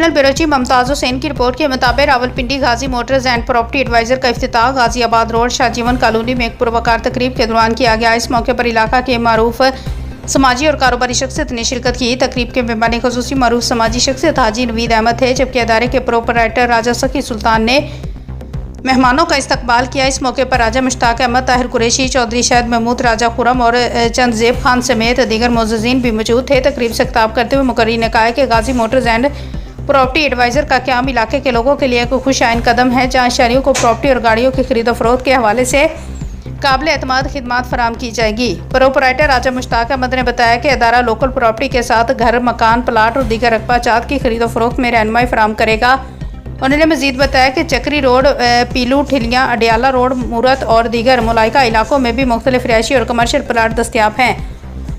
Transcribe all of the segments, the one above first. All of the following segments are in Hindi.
ब्यूरो मुमताज़ हुसैन की रिपोर्ट के मुताबिक रावलपिंडी गाजी मोटर्स एंड प्रॉपर्टी एडवाइज़र का इफ्तिताह गाजियाबाद रोड शाहजीवन कॉलोनी में एक पुरवकार तकरीब के दौरान किया गया। इस मौके पर इलाका के मारूफ समाजी और कारोबारी शख्सियत ने शिरकत की। तकरीब के मेहमान खुसूसी मारूफ समाजी शख्सियत हाजी नवीद अहमद थे, जबकि अदारे के प्रोपराइटर राजा सखी सुल्तान ने मेहमानों का इस्तकबाल किया। इस मौके पर राजा मुश्ताक अहमद, ताहिर कुरैशी, चौधरी शहद महमूद, राजा खुरम और चंद ज़ेब खान समेत दीगर मोअज़्ज़िज़ीन भी मौजूद थे। तकरीब से खिताब करते हुए मुकर्री ने कहा कि गाजी मोटर्स एंड प्रॉपर्टी एडवाइज़र का क़याम इलाके के लोगों के लिए एक खुश आइन कदम है, जहाँ शहरियों को प्रॉपर्टी और गाड़ियों की खरीद फरोख्त के हवाले से काबिल एतमाद खिदमात फराम की जाएगी। प्रोपराइटर राजा मुश्ताक अहमद ने बताया कि अदारा लोकल प्रॉपर्टी के साथ घर, मकान, प्लाट और दीगर रकबा जात की खरीद फरोख्त में रहनुमाई फराम करेगा। उन्होंने मजीद बताया कि चक्री रोड, पीलू, ठिलियाँ, अडियाला रोड, मूरत और दीगर मुलाइका इलाकों में भी मुख्तलिफ रिहायशी और कमर्शियल प्लाट दस्तियाब हैं।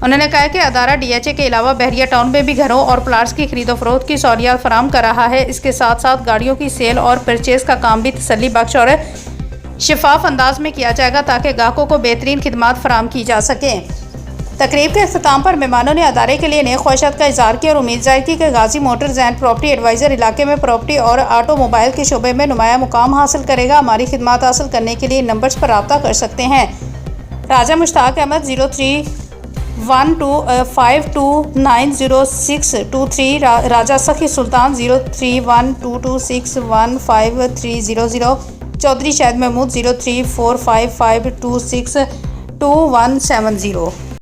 उन्होंने कहा कि अदारा DHA के अलावा बहरिया टाउन में भी घरों और प्लाट्स की खरीद फरोख्त की सहूलियात फराम कर रहा है। इसके साथ साथ गाड़ियों की सेल और परचेज का काम भी तसल्ली बख्श और शफाफ अंदाज में किया जाएगा, ताकि ग्राहकों को बेहतरीन खिदमात फराम की जा सकें। तकरीब के अख्ताम पर मेहमानों ने अदारे के लिए नए ख्वाहिशात का इज़हार किया और उम्मीद जाहिर की कि गाजी मोटर्स एंड प्रॉपर्टी एडवाइज़र इलाके में प्रॉपर्टी और ऑटोमोबाइल के शोबे में नुमाया मुकाम हासिल करेगा। हमारी खिदमात हासिल करने के लिए नंबर्स पर रब्ता कर सकते हैं। राजा मुश्ताक अहमद 0312529063, राजा सखी सुल्तान 031226153000, चौधरी शहद महमूद 034552622170।